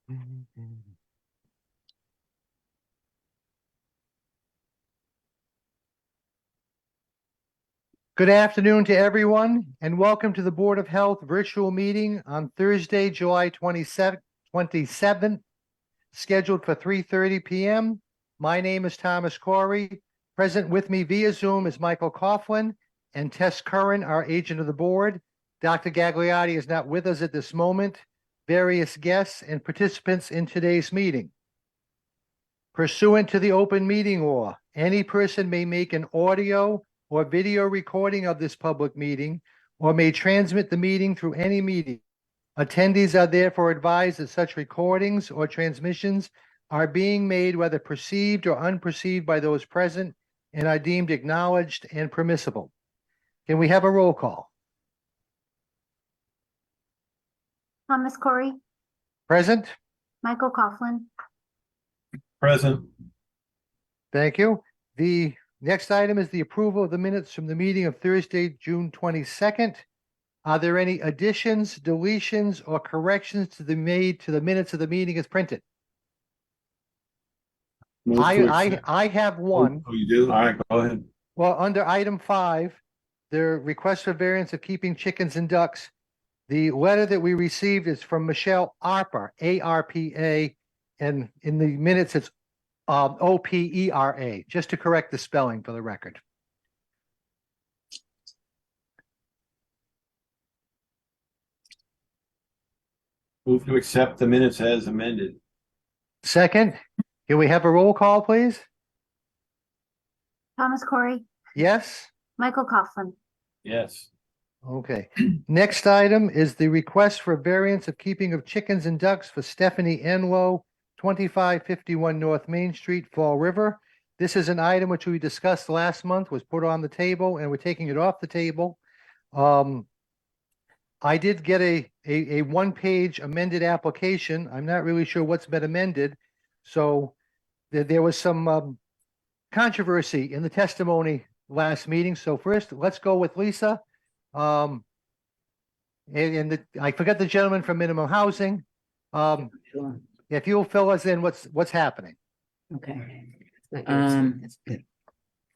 Good afternoon to everyone, and welcome to the Board of Health virtual meeting on Thursday, July 27th, scheduled for 3:30 p.m. My name is Thomas Corey. Present with me via Zoom is Michael Coughlin and Tess Curran, our agent of the board. Dr. Gagliotti is not with us at this moment. Various guests and participants in today's meeting. Pursuant to the open meeting law, any person may make an audio or video recording of this public meeting or may transmit the meeting through any medium. Attendees are therefore advised that such recordings or transmissions are being made whether perceived or unperceived by those present and are deemed acknowledged and permissible. Can we have a roll call? Thomas Corey, Present? Michael Coughlin, Present. Thank you. The next item is the approval of the minutes from the meeting of Thursday, June 22nd. Are there any additions, deletions, or corrections to be made to the minutes of the meeting as printed? I have one. Oh, you do? All right, go ahead. Well, under item 5, the request for variance of keeping chickens and ducks. The letter that we received is from Michelle Arpa, A-R-P-A, and in the minutes it's O-P-E-R-A, just to correct the spelling for the record. Move to accept the minutes as amended. Second, can we have a roll call, please? Thomas Corey, Yes? Michael Coughlin, Yes. Okay. Next item is the request for variance of keeping of chickens and ducks for Stephanie Enlow, 2551 North Main Street, Fall River. This is an item which we discussed last month, was put on the table, and we're taking it off the table. I did get a one-page amended application. I'm not really sure what's been amended. So there was some controversy in the testimony last meeting. So first, let's go with Lisa. I forgot the gentleman from minimum housing. Sure. If you'll fill us in, what's happening? Okay. Go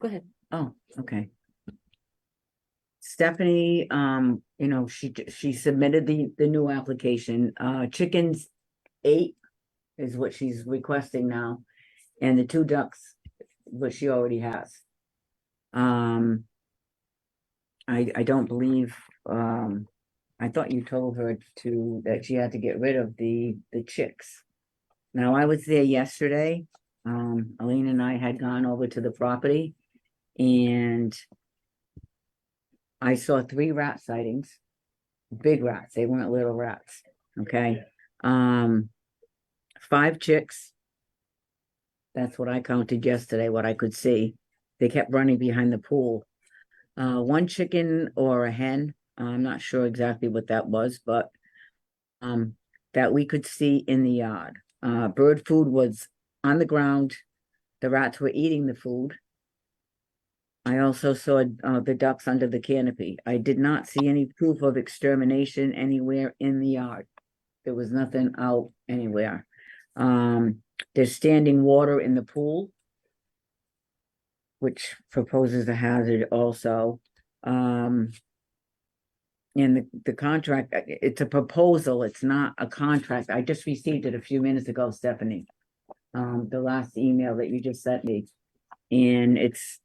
ahead. Oh, okay. Stephanie, she submitted the new application. Chickens 8 is what she's requesting now, and the 2 ducks, what she already has. I don't believe, I thought you told her that she had to get rid of the chicks. Now, I was there yesterday. Aline and I had gone over to the property, and I saw 3 rat sightings, big rats. They weren't little rats. Okay. 5 chicks. That's what I counted yesterday, what I could see. They kept running behind the pool. 1 chicken or a hen. I'm not sure exactly what that was, but that we could see in the yard. Bird food was on the ground. The rats were eating the food. I also saw the ducks under the canopy. I did not see any proof of extermination anywhere in the yard. There was nothing out anywhere. There's standing water in the pool, which proposes a hazard also. And the contract, it's a proposal, it's not a contract. I just received it a few minutes ago, Stephanie. The last email that you just sent me. And it's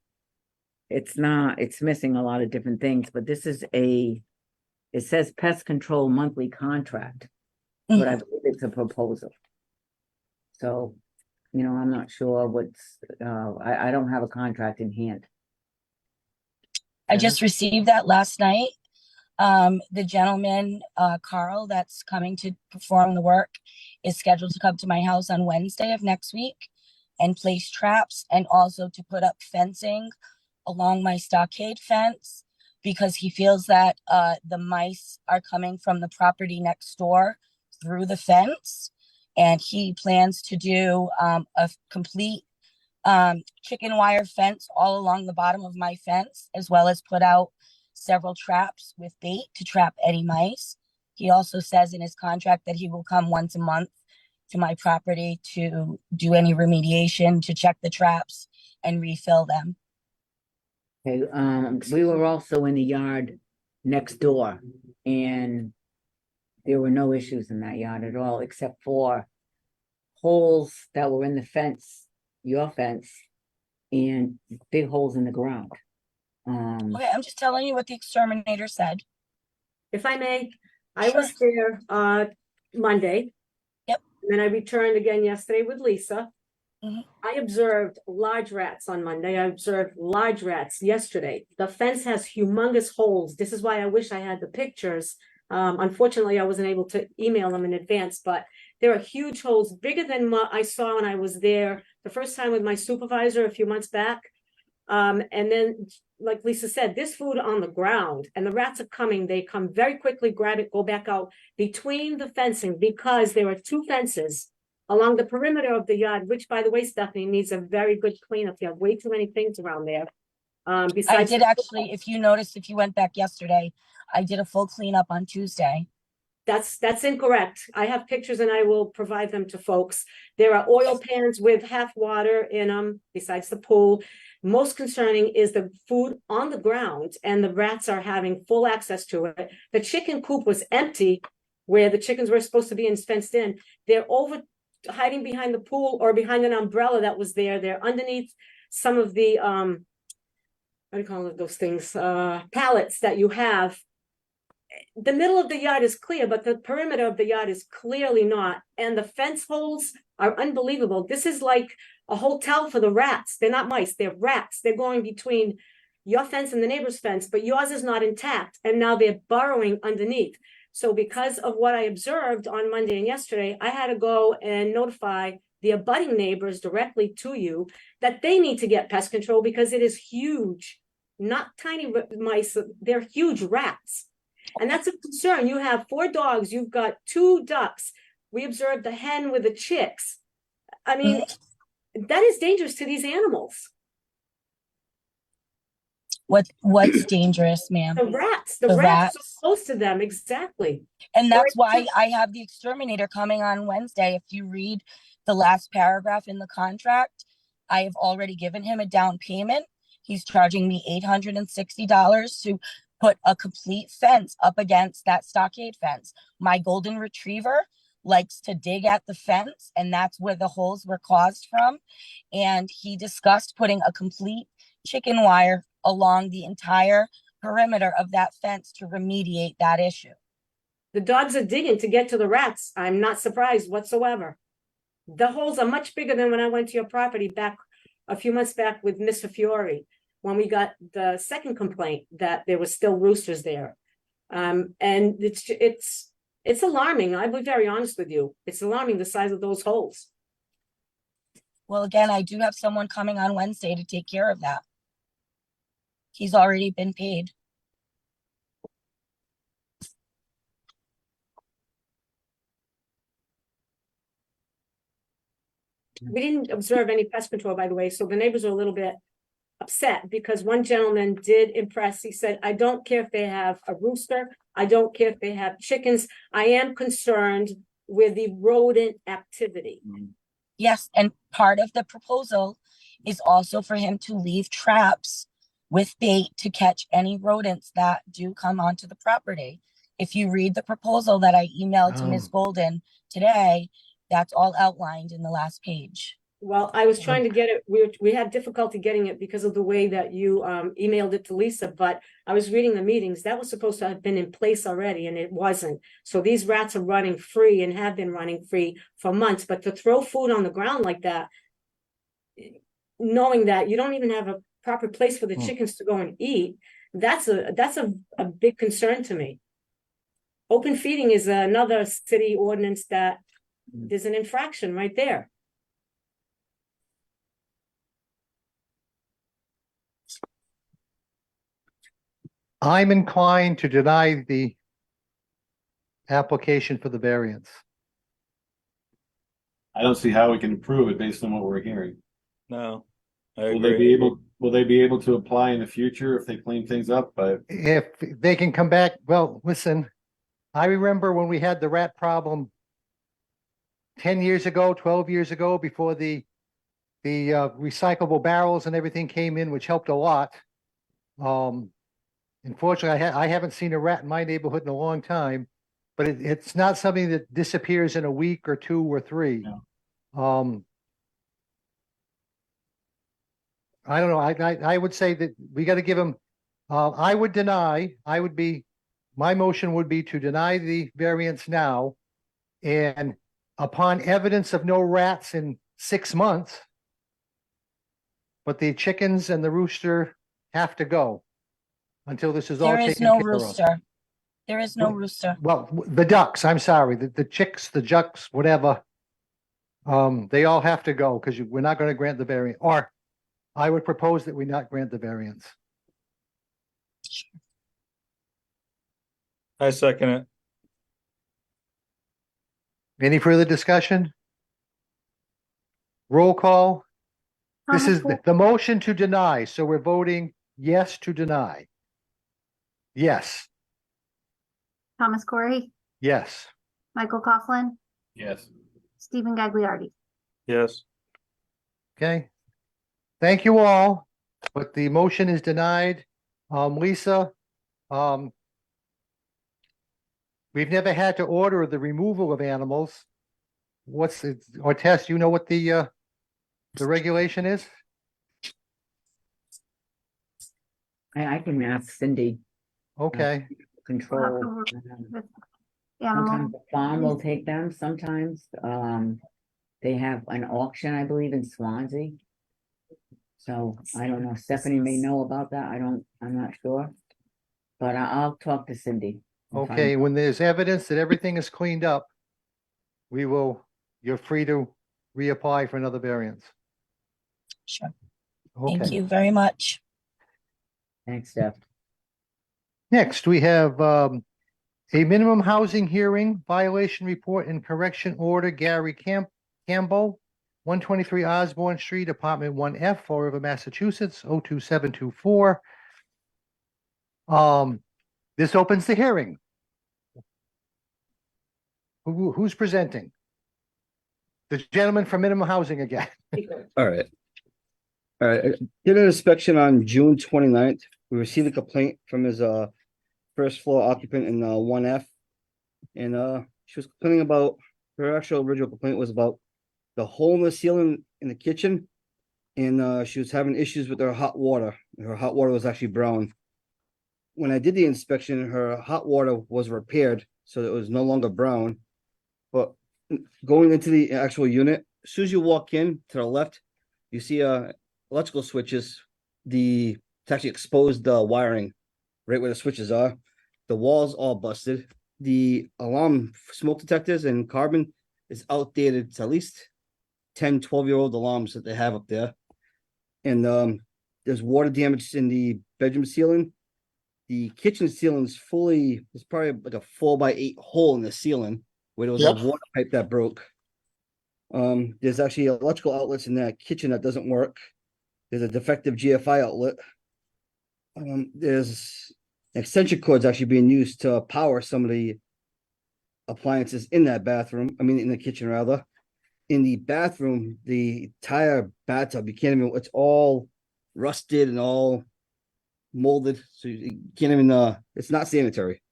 missing a lot of different things, but this is it says pest control monthly contract, but I believe it's a proposal. So, I'm not sure I don't have a contract in hand. I just received that last night. The gentleman, Carl, that's coming to perform the work is scheduled to come to my house on Wednesday of next week and place traps and also to put up fencing along my stockade fence because he feels that the mice are coming from the property next door through the fence. And he plans to do a complete chicken wire fence all along the bottom of my fence, as well as put out several traps with bait to trap any mice. He also says in his contract that he will come once a month to my property to do any remediation, to check the traps and refill them. Okay, we were also in the yard next door and there were no issues in that yard at all, except for holes that were in the fence, your fence, and big holes in the ground. Okay, I'm just telling you what the exterminator said. If I may, I was there Monday. Yep. And then I returned again yesterday with Lisa. Mhm. I observed large rats on Monday. I observed large rats yesterday. The fence has humongous holes. This is why I wish I had the pictures. Unfortunately, I wasn't able to email them in advance, but there are huge holes, bigger than what I saw when I was there the first time with my supervisor a few months back. And then, like Lisa said, this food on the ground and the rats are coming. They come very quickly, grab it, go back out between the fencing, because there are two fences along the perimeter of the yard, which, by the way, Stephanie, needs a very good cleanup. You have way too many things around there. I Besides, did actually, if you noticed, if you went back yesterday, I did a full cleanup on Tuesday. that's incorrect. I have pictures and I will provide them to folks. There are oil pans with half water in them, besides the pool. Most concerning is the food on the ground, and the rats are having full access to it. The chicken coop was empty where the chickens were supposed to be and fenced in. They're over hiding behind the pool or behind an umbrella that was there. They're underneath some of the what do you call those things? Pallets that you have. The middle of the yard is clear, but the perimeter of the yard is clearly not. And the fence holes are unbelievable. This is like a hotel for the rats. They're not mice, they're rats. They're going between your fence and the neighbor's fence, but yours is not intact. And now they're burrowing underneath. So because of what I observed on Monday and yesterday, I had to go and notify the abutting neighbors directly to you that they need to get pest control, because it is huge, not tiny mice, they're huge rats. And that's a concern. You have 4 dogs, you've got 2 ducks. We observed the hen with the chicks. I mean, that is dangerous to these animals. What's dangerous, ma'am? The rats The are so rats. close to them, exactly. And that's Or- why I have the exterminator coming on Wednesday. If you read the last paragraph in the contract, I have already given him a down payment. He's charging me $860 to put a complete fence up against that stockade fence. My golden retriever likes to dig at the fence, and that's where the holes were caused from. And he discussed putting a complete chicken wire along the entire perimeter of that fence to remediate that issue. The dogs are digging to get to the rats. I'm not surprised whatsoever. The holes are much bigger than when I went to your property back a few months back with Mr. Fiore, when we got the second complaint that there was still roosters there. And it's alarming. I'll be very honest with you. It's alarming, the size of those holes. Well, again, I do have someone coming on Wednesday to take care of that. He's already been paid. We didn't observe any pest control, by the way, so the neighbors are a little bit upset because one gentleman did impress. He said, I don't care if they have a rooster. I don't care if they have chickens. I am concerned with the rodent activity. Yes, and part of the proposal is also for him to leave traps with bait to catch any rodents that do come onto the property. If you read the proposal that I emailed to Ms. Golden today, that's all outlined in the last page. Well, I was trying to get it, we had difficulty getting it because of the way that you emailed it to Lisa, but I was reading the meetings, that was supposed to have been in place already and it wasn't. So these rats are running free and have been running free for months, but to throw food on the ground like that, knowing that you don't even have a proper place for the chickens to go and eat, that's a big concern to me. Open feeding is another city ordinance that there's an infraction right there. I'm inclined to deny the application for the variance. I don't see how we can approve it based on what we're hearing. No, I Will they be agree. will they be able to apply in the future if they clean things up? But If they can come back, well, listen, I remember when we had the rat problem 10 years ago, 12 years ago, before the recyclable barrels and everything came in, which helped a lot. Unfortunately, I haven't seen a rat in my neighborhood in a long time, but it's not something that disappears in a week or 2 or 3. No. I don't know. I would say that we got to give them, my motion would be to deny the variance now. And upon evidence of no rats in 6 months, but the chickens and the rooster have to go until this is all There taken is no care of. rooster. There is no rooster. Well, the ducks, I'm sorry, the chicks, the ducks, whatever. They all have to go because we're not going to grant the variance, or I would propose that we not grant the variance. I second it. Any further discussion? Roll call. This Thomas is Cor- the motion to deny, so we're voting yes to deny. Yes, Thomas Corey, yes. Michael Coughlin, Yes. Stephen Gagliardi. Yes. Okay. Thank you all, but the motion is denied. Lisa, we've never had to order the removal of animals. What's it, or Tess, you know what the regulation is? I can ask Cindy, Okay, control. work with Sometimes Animal, the farm will take them, sometimes, they have an auction, I believe, in Swansea. So I don't know, Stephanie may know about that, I'm not sure. But I'll talk to Cindy. and find okay, out. when there's evidence that everything is cleaned up, you're free to reapply for another variance. Sure. Thank Okay. you very much. Thanks, Steph. Next, we have a minimum housing hearing violation report and correction order, Gary Campbell, 123 Osborne Street, Apartment 1F, Fall River, Massachusetts, 02724. This opens the hearing. Who's presenting? The gentleman from minimum housing again. All right. All right, I did an inspection on June 29th. We received a complaint from his first floor occupant in 1F. And she was complaining about, her actual original complaint was about the hole in the ceiling in the kitchen. And she was having issues with her hot water. Her hot water was actually brown. When I did the inspection, her hot water was repaired, so that it was no longer brown. But going into the actual unit, as soon as you walk in to the left, you see electrical switches. It's actually exposed wiring right where the switches are. The walls all busted. The alarm smoke detectors and carbon is outdated. It's at least 10, 12-year-old alarms that they have up there. And there's water damage in the bedroom ceiling. The kitchen ceiling is there's probably like a 4x8 hole in the ceiling where there was a water pipe that broke. There's actually electrical outlets in that kitchen that doesn't work. There's a defective GFI outlet. There's extension cords actually being used to power some of the appliances in that bathroom. I mean, in the kitchen rather. In the bathroom, the entire bathtub, it's all rusted and all molded, so you can't even it's not sanitary.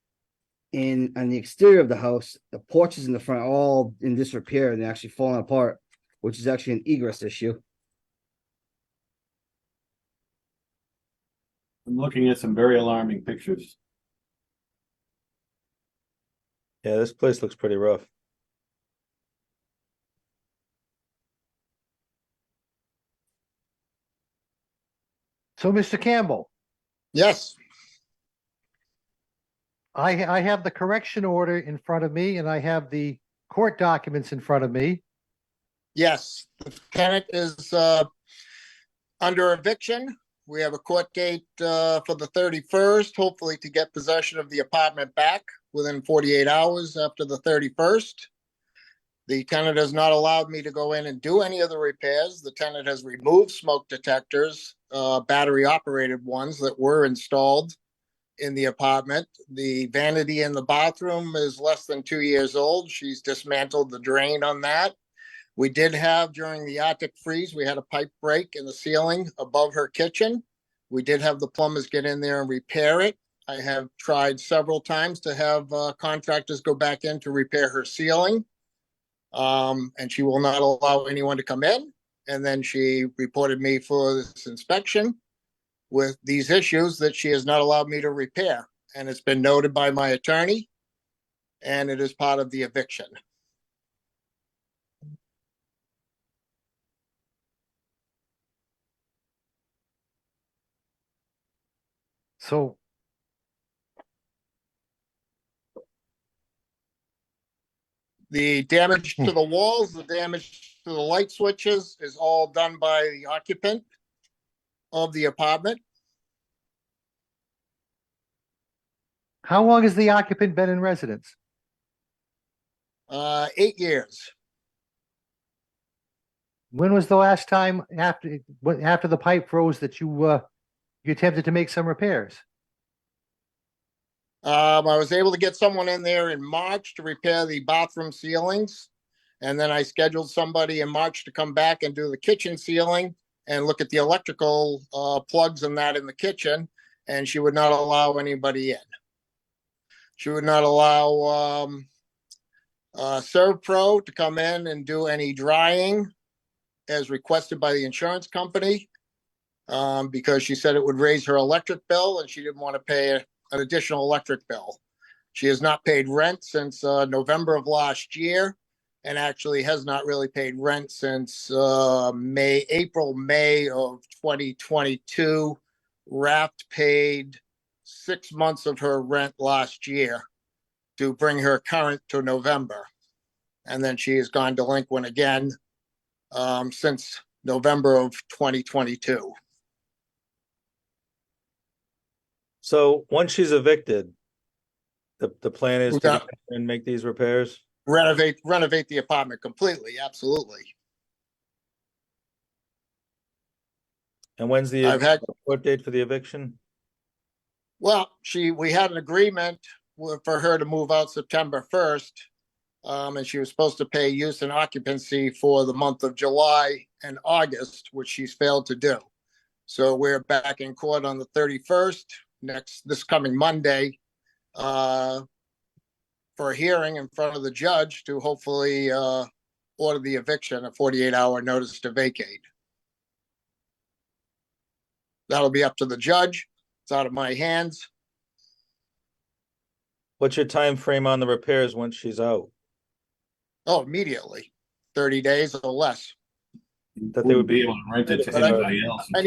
And on the exterior of the house, the porches in the front are all in disrepair and they're actually falling apart, which is actually an egress issue. I'm looking at some very alarming pictures. Yeah, this place looks pretty rough. So, Mr. Campbell, Yes, I have the correction order in front of me and I have the court documents in front of me. yes. The tenant is under eviction. We have a court date for the 31st, hopefully to get possession of the apartment back within 48 hours after the 31st. The tenant has not allowed me to go in and do any of the repairs. The tenant has removed smoke detectors, battery operated ones that were installed in the apartment. The vanity in the bathroom is less than 2 years old. She's dismantled the drain on that. We did have during the Arctic freeze, we had a pipe break in the ceiling above her kitchen. We did have the plumbers get in there and repair it. I have tried several times to have contractors go back in to repair her ceiling. And she will not allow anyone to come in. And then she reported me for this inspection with these issues that she has not allowed me to repair. And it's been noted by my attorney, and it is part of the eviction. So The damage to the walls, the damage to the light switches is all done by the occupant of the apartment. how long has the occupant been in residence? 8 years. When was the last time after the pipe froze that you attempted to make some repairs? I was able to get someone in there in March to repair the bathroom ceilings. And then I scheduled somebody in March to come back and do the kitchen ceiling and look at the electrical plugs and that in the kitchen. And she would not allow anybody in. She would not allow ServPro to come in and do any drying as requested by the insurance company, because she said it would raise her electric bill and she didn't want to pay an additional electric bill. She has not paid rent since November of last year, and actually has not really paid rent since April, May of 2022. Raft paid 6 months of her rent last year to bring her current to November. And then she has gone delinquent again since November of 2022. So once she's evicted, the plan is to Yeah. get in and make these repairs? Renovate the apartment completely, absolutely. And when's the I've had- court date for the eviction? Well, we had an agreement for her to move out September 1st. And she was supposed to pay use and occupancy for the month of July and August, which she's failed to do. So we're back in court on the 31st, this coming Monday, for a hearing in front of the judge to hopefully order the eviction, a 48-hour notice to vacate. That'll be up to the judge. It's out of my hands. What's your time frame on the repairs once she's out? Oh, immediately, 30 days or less. That they would be able to rent it to But I- anybody else. I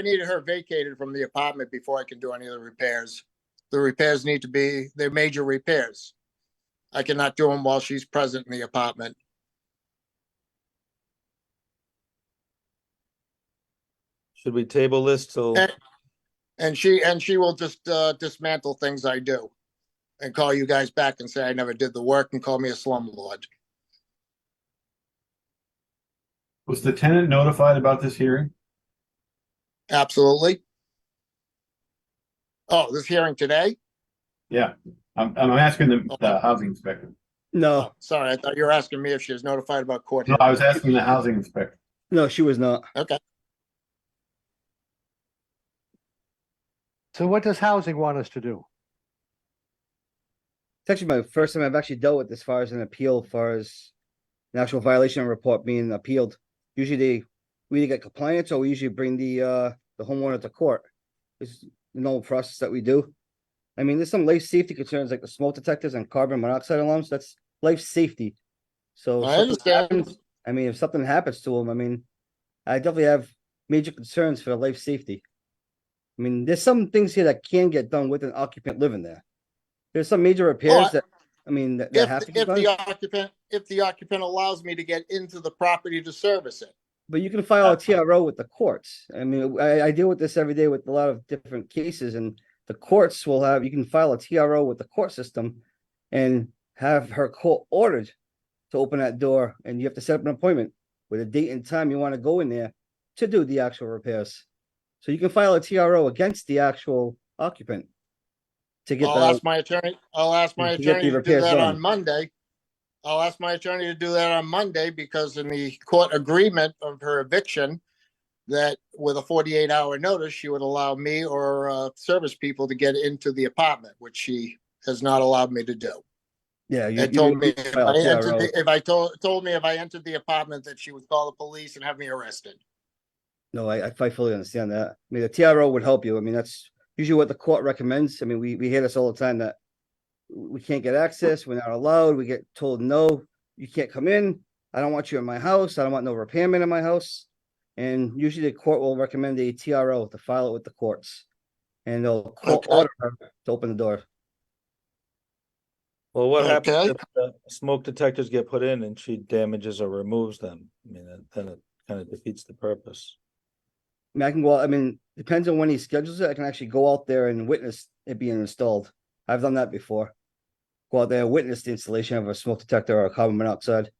need her vacated from the apartment before I can do any of the repairs. The repairs need to be, they're major repairs. I cannot do them while she's present in the apartment. Should we table this till? And she will just dismantle things I do and call you guys back and say I never did the work and call me a slumlord. Was the tenant notified about this hearing? Absolutely. Oh, this hearing today? Yeah, I'm asking the housing inspector. No, Sorry, I thought you were asking me if she was notified about court. No, I was asking the housing inspector. no, she was not. Okay. So what does housing want us to do? It's actually my first time I've actually dealt with as far as an appeal, as far as an actual violation report being appealed. Usually we either get compliance or we usually bring the homeowner to court. It's the normal process that we do. I mean, there's some life safety concerns like the smoke detectors and carbon monoxide alarms. That's life safety. So I something understand. happens- I mean, if something happens to them, I mean, I definitely have major concerns for life safety. I mean, there's some things here that can get done with an occupant living there. There's some major repairs that, I mean, that have to get done. If the occupant allows me to get into the property to service it. But you can file a TRO with the courts. I mean, I deal with this every day with a lot of different cases, and the courts will have, you can file a TRO with the court system and have her court ordered to open that door, and you have to set up an appointment with a date and time you want to go in there to do the actual repairs. So you can file a TRO against the actual occupant. To get I'll the, ask my attorney, to get the to do repairs that on done. Monday. I'll ask my attorney to do that on Monday because in the court agreement of her eviction, that with a 48-hour notice, she would allow me or service people to get into the apartment, which she has not allowed me to do. Yeah, It told me if file I a entered, TRO. if I told me if I entered the apartment that she would call the police and have me arrested. No, I fully understand that. I mean, the TRO would help you. I mean, that's usually what the court recommends. I mean, we hear this all the time that we can't get access, we're not allowed, we get told, no, you can't come in. I don't want you in my house. I don't want no repairman in my house. And usually the court will recommend a TRO to file it with the courts. And they'll court Okay. order her to open the door. Well, what happens Okay. if the smoke detectors get put in and she damages or removes them? I mean, then it kind of defeats the purpose. I mean, I can go out, I mean, depends on when he schedules it. I can actually go out there and witness it being installed. I've done that before. Go out there and witness the installation of a smoke detector or a carbon monoxide.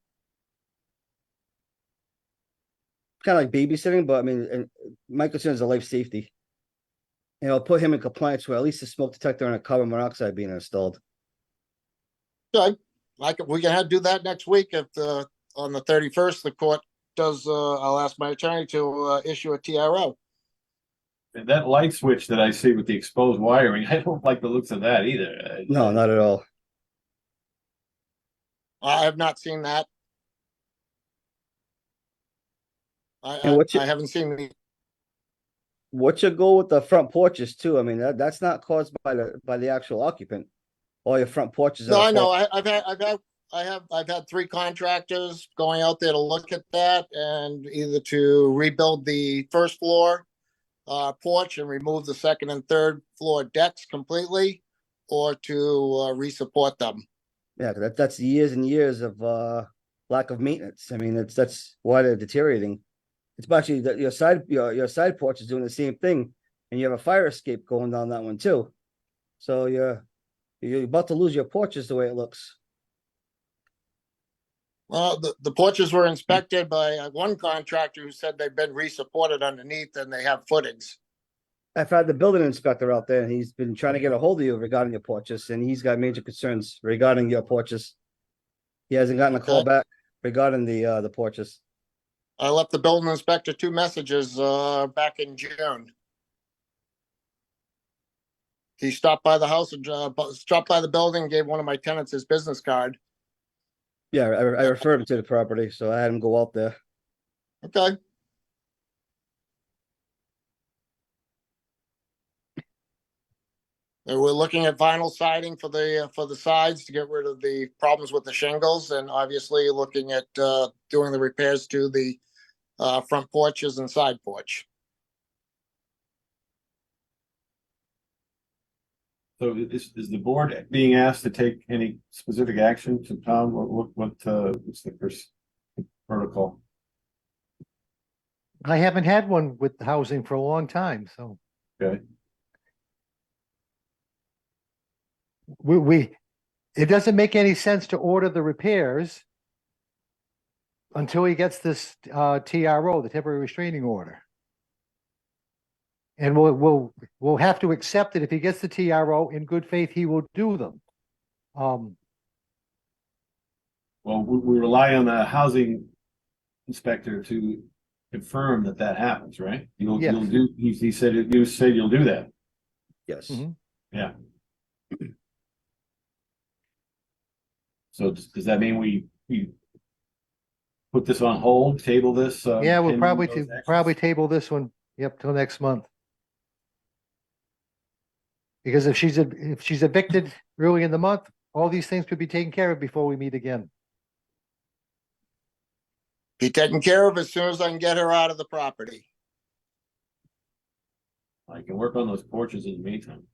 Kind of like babysitting, but I mean, and my concern is the life safety. And I'll put him in compliance with at least a smoke detector and a carbon monoxide being installed. Good. We can do that next week if on the 31st, the court does, I'll ask my attorney to issue a TRO. And that light switch that I see with the exposed wiring, I don't like the looks of that either. No, not at all. I have not seen that. And what's your- I haven't seen the, What's your goal with the front porches too? I mean, that's not caused by the actual occupant. All your front porches. no, are I know, I've had 3 contractors going out there to look at that and either to rebuild the first floor porch and remove the second and third floor decks completely, or to resupport them. Yeah, that's years and years of lack of maintenance. I mean, that's why they're deteriorating. It's actually that your side porch is doing the same thing, and you have a fire escape going down that one too. So you're about to lose your porches the way it looks. Well, the porches were inspected by one contractor who said they've been resupported underneath and they have footings. I've had the building inspector out there, and he's been trying to get a hold of you regarding your porches, and he's got major concerns regarding your porches. He hasn't gotten a call Okay. back regarding the porches. I left the building inspector 2 messages back in June. He stopped by the house and stopped by the building, gave one of my tenants his business card. Yeah, I referred him to the property, so I had him go out there. Okay. And we're looking at vinyl siding for the sides to get rid of the problems with the shingles, and obviously looking at doing the repairs to the front porches and side porch. So is the board being asked to take any specific action to Tom? What's the first protocol? I haven't had one with housing for a long time, so Okay, it doesn't make any sense to order the repairs until he gets this TRO, the temporary restraining order. And we'll have to accept it. If he gets the TRO in good faith, he will do them. well, we rely on the housing inspector to confirm that happens, right? You'll Yes. do, he said, you said you'll do that. Yes. Mhm. Yeah. So does that mean we put this on hold, table this? Yeah, we'll pending probably those actions? probably table this one, yep, till next month. Because if she's evicted early in the month, all these things could be taken care of before we meet again. Be taken care of as soon as I can get her out of the property. I can work on those porches in the meantime.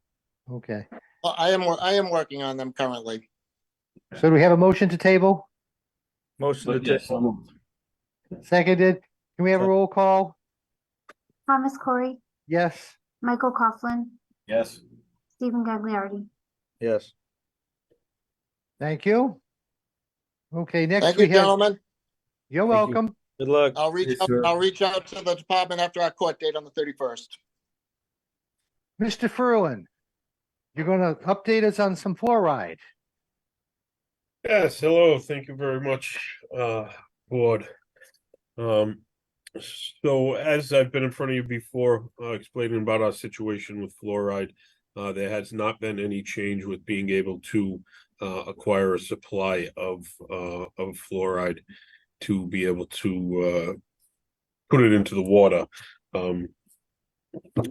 Okay, Well, I am working on them currently. so do we have a motion to table? Motion to But yes, table. so moved. Seconded. Can we have a Second. roll call? Thomas Corey, Yes. Michael Coughlin, Yes. Stephen Gagliardi. Yes. Thank you. Okay, next Thank we you, have, gentlemen. you're Thank you. welcome. Good luck. I'll reach out to the department after our court date on the 31st. Mr. Ferlin, you're gonna update us on some fluoride. Yes, hello, thank you very much, board. So as I've been in front of you before, explaining about our situation with fluoride, there has not been any change with being able to acquire a supply of fluoride to be able to put it into the water. A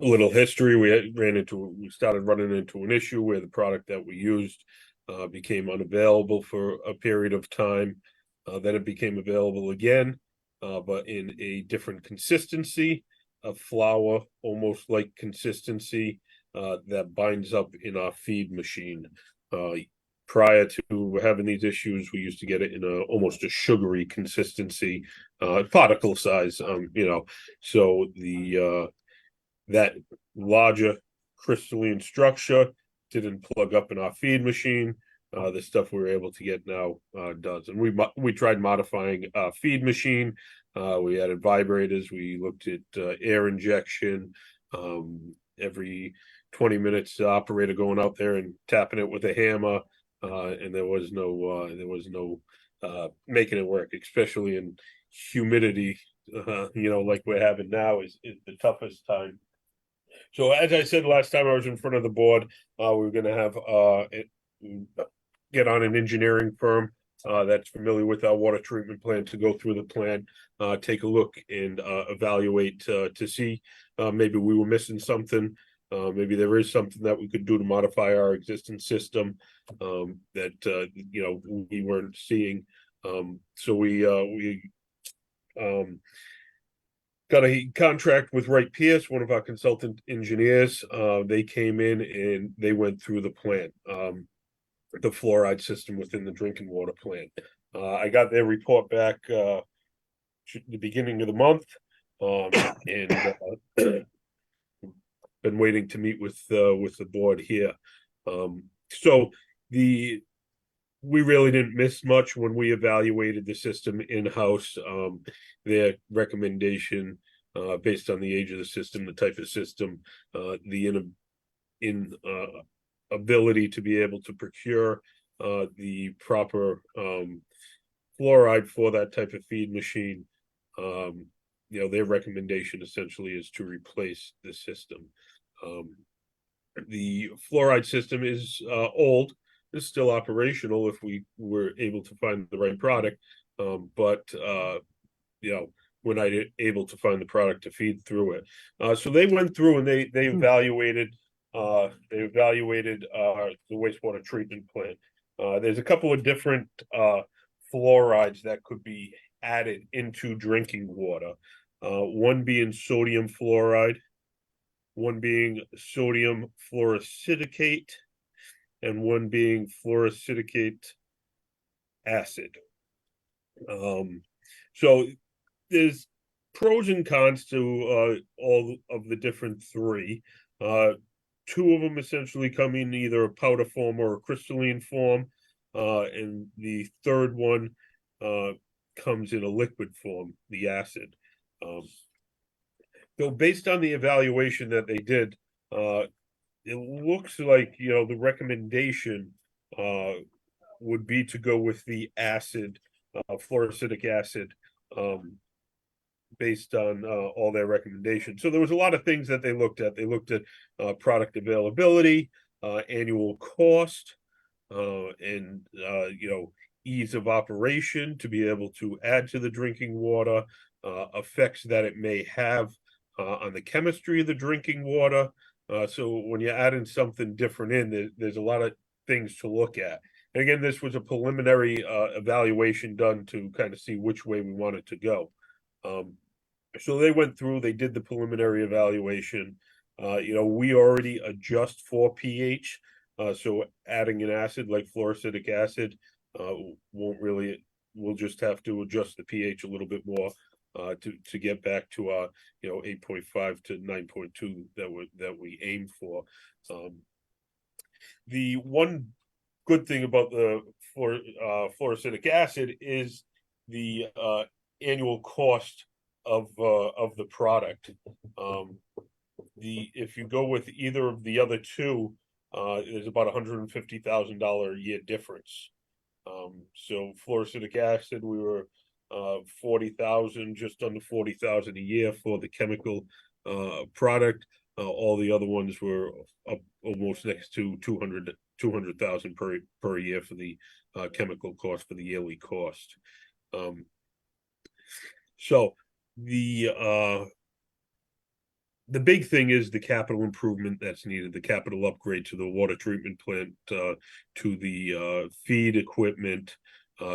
little history, we started running into an issue where the product that we used became unavailable for a period of time. Then it became available again, but in a different consistency, a flour, almost like consistency, that binds up in our feed machine. Prior to having these issues, we used to get it in almost a sugary consistency, particle size, so that larger crystalline structure didn't plug up in our feed machine. The stuff we were able to get now does. And we tried modifying our feed machine. We added vibrators. We looked at air injection. Every 20 minutes, the operator going out there and tapping it with a hammer. And there was no making it work, especially in humidity. Like we're having now is the toughest time. So as I said last time I was in front of the board, we were going to have get on an engineering firm that's familiar with our water treatment plant to go through the plan, take a look and evaluate to see maybe we were missing something. Maybe there is something that we could do to modify our existing system that we weren't seeing. So we got a contract with Wright Pierce, one of our consultant engineers. They came in and they went through the plant, the fluoride system within the drinking water plant. I got their report back the beginning of the month, and been waiting to meet with the board here. So we really didn't miss much when we evaluated the system in-house. Their recommendation, based on the age of the system, the type of system, the ability to be able to procure the proper fluoride for that type of feed machine. Their recommendation essentially is to replace the system. The fluoride system is old. It's still operational if we were able to find the right product, but we're not able to find the product to feed through it. So they went through and they evaluated the wastewater treatment plant. There's a couple of different fluorides that could be added into drinking water. One being sodium fluoride, one being sodium fluorosidicate, and one being fluorosidicate acid. So there's pros and cons to all of the different three. Two of them essentially come in either a powder form or a crystalline form, and the third one comes in a liquid form, the acid. So based on the evaluation that they did, it looks like, the recommendation would be to go with the acid, fluorosidicate acid, based on all their recommendations. So there was a lot of things that they looked at. They looked at product availability, annual cost, and ease of operation to be able to add to the drinking water, effects that it may have on the chemistry of the drinking water. So when you're adding something different in, there's a lot of things to look at. And again, this was a preliminary evaluation done to kind of see which way we wanted to go. So they went through, they did the preliminary evaluation. We already adjust for pH. So adding an acid like fluorosidicate acid we'll just have to adjust the pH a little bit more to get back to our 8.5 to 9.2 that we aim for. The one good thing about the fluorosidicate acid is the annual cost of the product. If you go with either of the other two, there's about $150,000 a year difference. So fluorescetic acid, we were 40,000, just under 40,000 a year for the chemical product. All the other ones were up almost next to 200,000 per year for the chemical cost, for the yearly cost. So the big thing is the capital improvement that's needed, the capital upgrade to the water treatment plant, to the feed equipment,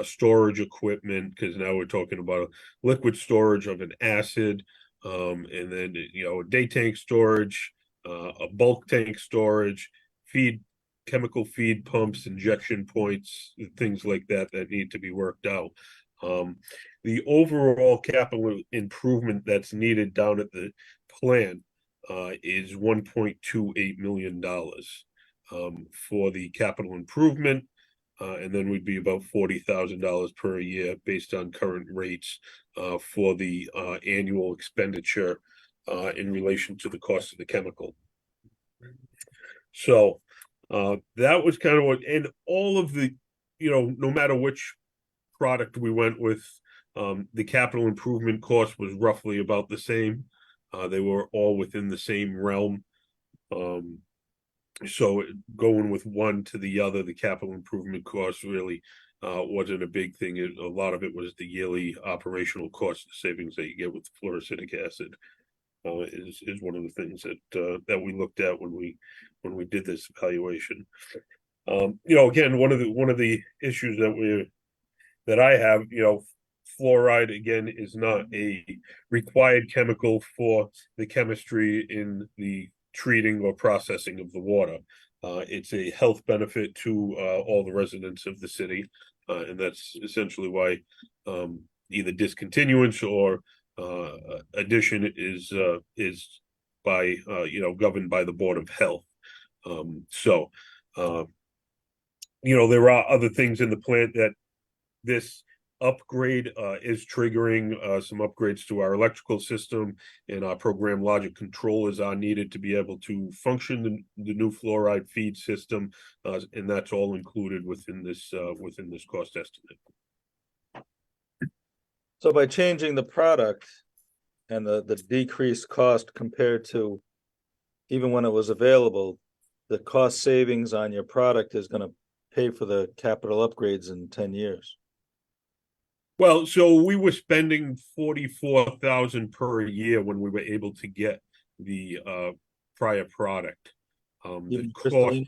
storage equipment, because now we're talking about liquid storage of an acid, and then, you know, a day tank storage, a bulk tank storage, chemical feed pumps, injection points, things like that that need to be worked out. The overall capital improvement that's needed down at the plant is $1.28 million for the capital improvement, and then we'd be about $40,000 per year based on current rates for the annual expenditure in relation to the cost of the chemical. So that was kind of what, and all of the, you know, no matter which product we went with, the capital improvement cost was roughly about the same. They were all within the same realm. So going with one to the other, the capital improvement cost really wasn't a big thing. A lot of it was the yearly operational cost savings that you get with fluorescetic acid. Is one of the things that we looked at when we did this evaluation. You know, again, one of the issues that I have, you know, fluoride again is not a required chemical for the chemistry in the treating or processing of the water. It's a health benefit to all the residents of the city, and that's essentially why either discontinuance or addition is by you know, governed by the Board of Health. So you know, there are other things in the plant that this upgrade is triggering. Some upgrades to our electrical system, and our program logic controllers are needed to be able to function the new fluoride feed system, and that's all included within this cost estimate. So by changing the product and the decreased cost compared to even when it was available, the cost savings on your product is going to pay for the capital upgrades in 10 years. Well, so we were spending 44,000 per year when we were able to get the prior product. The cost,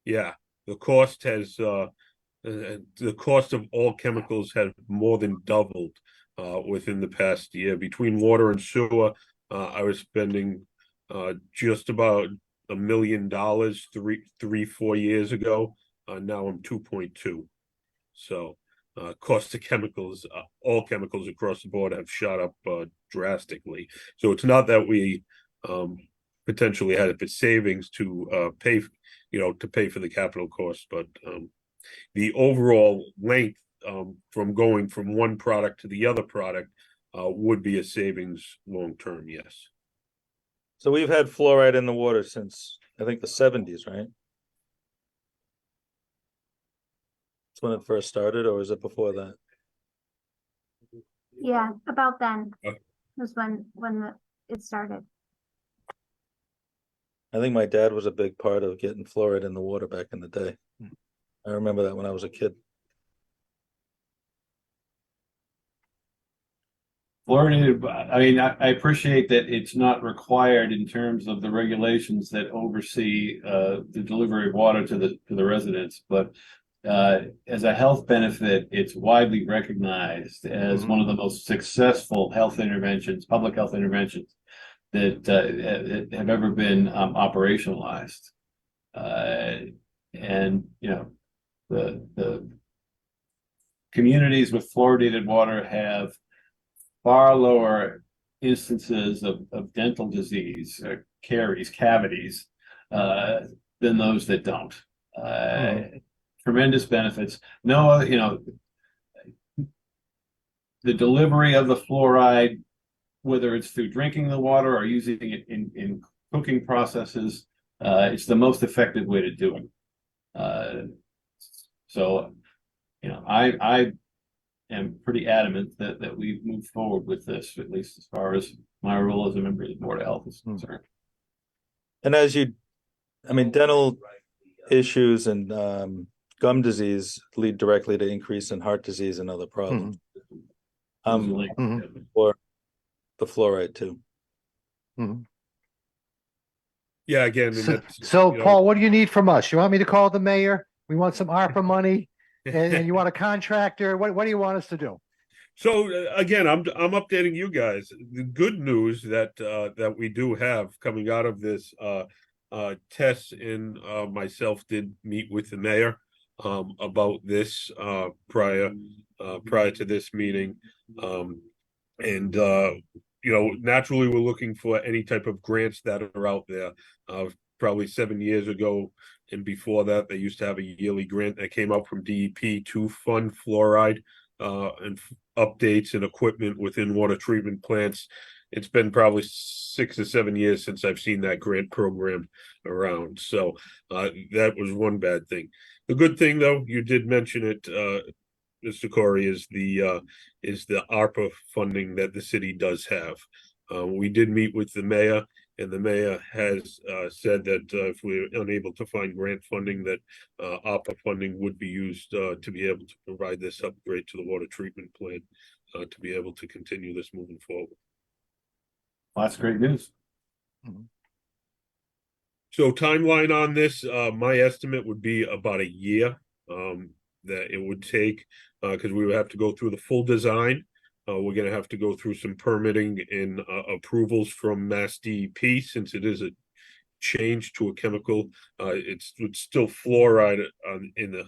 yeah, the cost has the cost of all chemicals has more than doubled within the past year. Between water and sewer, I was spending just about $1 million 4 years ago. Now I'm 2.2. So cost of chemicals, all chemicals across the board have shot up drastically. So it's not that we potentially had it savings to pay, you know, to pay for the capital cost, but the overall length from going from one product to the other product would be a savings long term, yes. So we've had fluoride in the water since I think the 70s, right? That's when it first started, or was it before that? Yeah, about then Okay. was when it started. I think my dad was a big part of getting fluoride in the water back in the day. I remember that when I was a kid. Fluorinated, I mean, I appreciate that it's not required in terms of the regulations that oversee the delivery of water to the residents, but as a health benefit, it's widely recognized as one of the most successful health interventions, public health interventions that have ever been operationalized. And you know, the communities with fluoridated water have far lower instances of dental disease, caries, cavities, than those that don't. Tremendous benefits. No, you know, the delivery of the fluoride, whether it's through drinking the water or using it in cooking processes, it's the most effective way to do it. So, you know, I am pretty adamant that we move forward with this, at least as far as my role as a member of the Board of Health is concerned. And dental issues and gum disease lead directly to increase in heart disease and other problems. Or the fluoride too. Yeah, again, and So, that's, so you know, Paul, what do you need from us? You want me to call the mayor? We want some ARPA money and you want a contractor? What do you want us to do? So again, I'm updating you guys. The good news that that we do have coming out of this Tess and myself did meet with the mayor about this prior to this meeting. And you know, naturally we're looking for any type of grants that are out there. Probably 7 years ago and before that, they used to have a yearly grant that came out from DEP to fund fluoride and updates and equipment within water treatment plants. It's been probably 6 or 7 years since I've seen that grant program around. So that was one bad thing. The good thing, though, you did mention it, Mr. Corey, is the ARPA funding that the city does have. We did meet with the mayor, and the mayor has said that if we're unable to find grant funding, that ARPA funding would be used to be able to provide this upgrade to the water treatment plant to be able to continue this moving forward. Well, that's great news. So timeline on this, my estimate would be about a year that it would take because we would have to go through the full design. We're going to have to go through some permitting and approvals from Mass DEP since it is a change to a chemical. It's still fluoride in the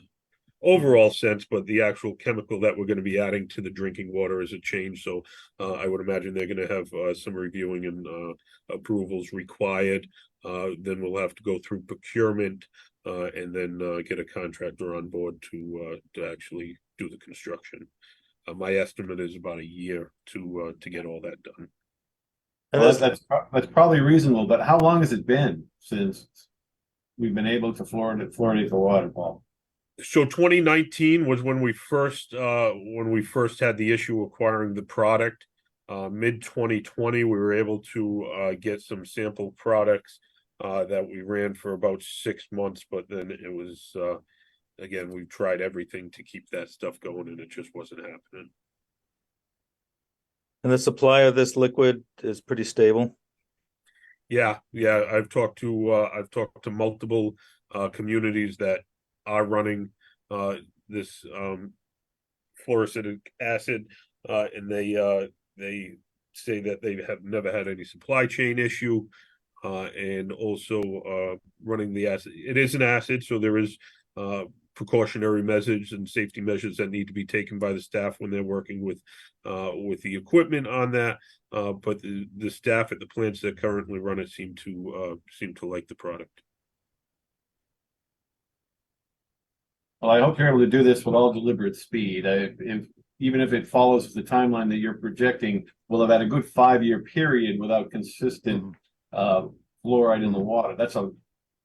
overall sense, but the actual chemical that we're going to be adding to the drinking water is a change. So I would imagine they're going to have some reviewing and approvals required. Then we'll have to go through procurement and then get a contractor on board to actually do the construction. My estimate is about a year to get all that done. And Well, this, that's probably reasonable, but how long has it been since we've been able to fluoridate the water, Paul? So 2019 was when we first had the issue acquiring the product. Mid 2020, we were able to get some sample products that we ran for about 6 months, but then it was again, we tried everything to keep that stuff going and it just wasn't happening. and the supply of this liquid is pretty stable. Yeah, I've talked to multiple communities that are running this fluoric acid and they say that they have never had any supply chain issue and also running the acid. It is an acid, so there is precautionary measures and safety measures that need to be taken by the staff when they're working with the equipment on that. But the staff at the plants that currently run it seem to like the product. Well, I hope you're able to do this with all deliberate speed. Even if it follows the timeline that you're projecting, we'll have had a good 5-year period without consistent fluoride in the water. That's a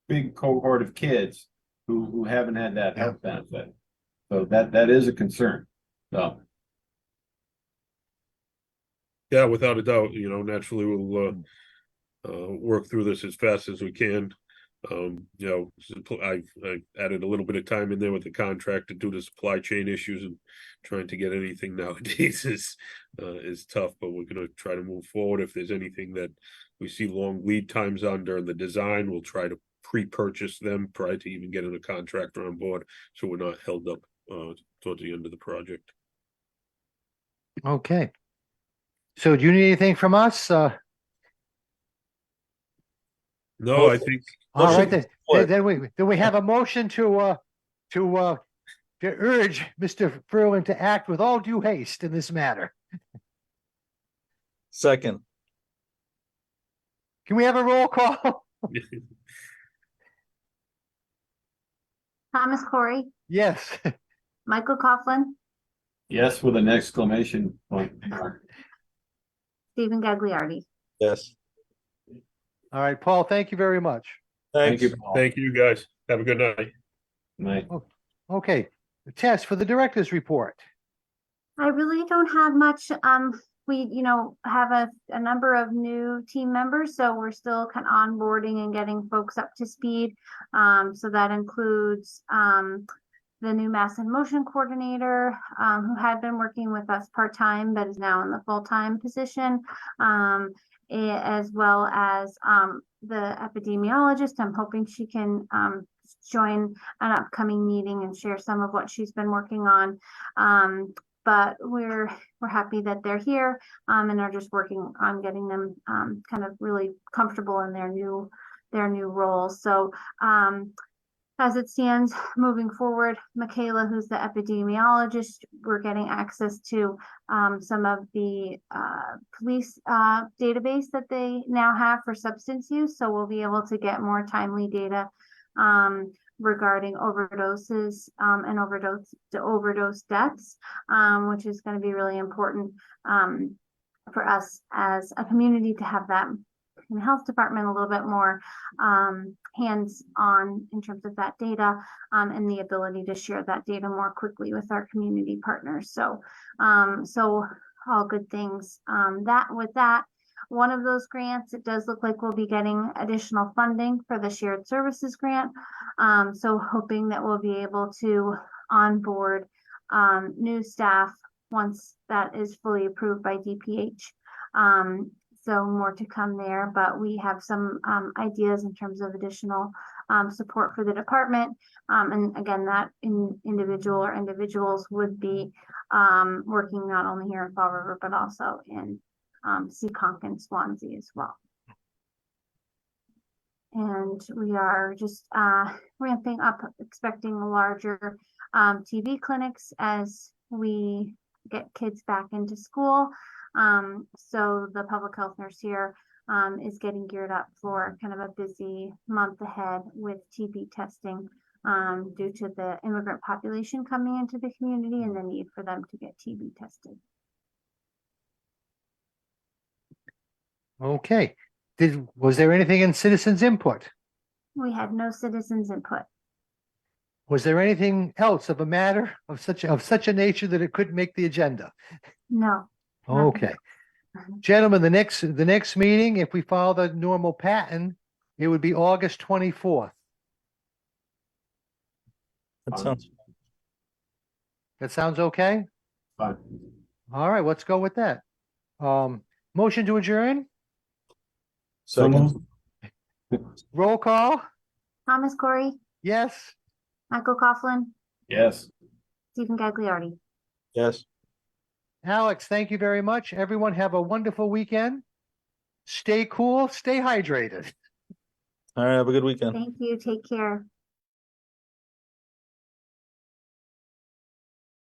big cohort of kids who haven't had that health benefit. So that is a concern. So Yeah, without a doubt, you know, naturally we'll work through this as fast as we can. You know, I added a little bit of time in there with the contract due to supply chain issues, and trying to get anything nowadays is tough, but we're going to try to move forward. If there's anything that we see long lead times on during the design, we'll try to pre-purchase them prior to even getting a contractor on board, so we're not held up towards the end of the project. Okay. So do you need anything from us? No, I think All right, Motion for then we have a motion to urge Mr. Ferlin to act with all due haste in this matter. Second, Can we have a roll call? Thomas Corey, Yes. Michael Coughlin, yes, with an exclamation point. Stephen Gagliardi. yes. All right, Paul, thank you very much. Thank you, Thanks. Paul. Thank you, guys. Have a good night. Night. Okay, Tess, for the director's report. I really don't have much. We, have a number of new team members, so we're still kind of onboarding and getting folks up to speed. So that includes, the new Mass in Motion coordinator, who had been working with us part-time, but is now in the full-time position. As well as, the epidemiologist. I'm hoping she can, join an upcoming meeting and share some of what she's been working on. But we're happy that they're here, and are just working on getting them, kind of really comfortable in their new roles. So, as it stands moving forward, Michaela, who's the epidemiologist, we're getting access to, some of the, police, database that they now have for substance use. So we'll be able to get more timely data, regarding overdoses, and overdose deaths, which is going to be really important, for us as a community to have that in the health department a little bit more, hands-on in terms of that data, and the ability to share that data more quickly with our community partners. So all good things. With that, one of those grants, it does look like we'll be getting additional funding for the shared services grant. So hoping that we'll be able to onboard, new staff once that is fully approved by DPH. So more to come there, but we have some, ideas in terms of additional, support for the department. And again, that individual or individuals would be, working not only here in Fall River, but also in, Seekonk and Swansea as well. And we are just, ramping up, expecting larger, TB clinics as we get kids back into school. So the public health nurse here, is getting geared up for kind of a busy month ahead with TB testing, due to the immigrant population coming into the community and the need for them to get TB tested. Okay, was there anything in citizens input? We had no citizens input. Was there anything else of a matter of such a nature that it couldn't make the agenda? No. Nothing. Okay. Gentlemen, the next meeting, if we follow the normal pattern, it would be August 24th. That sounds, That sounds okay? Fine. All right, let's go with that. Motion to adjourn, second, roll call, Thomas Corey, yes? Michael Coughlin, Yes. Stephen Gagliardi. yes. Alex, thank you very much. Everyone have a wonderful weekend. Stay cool, stay hydrated. All right, have a good weekend. Thank you. Take care.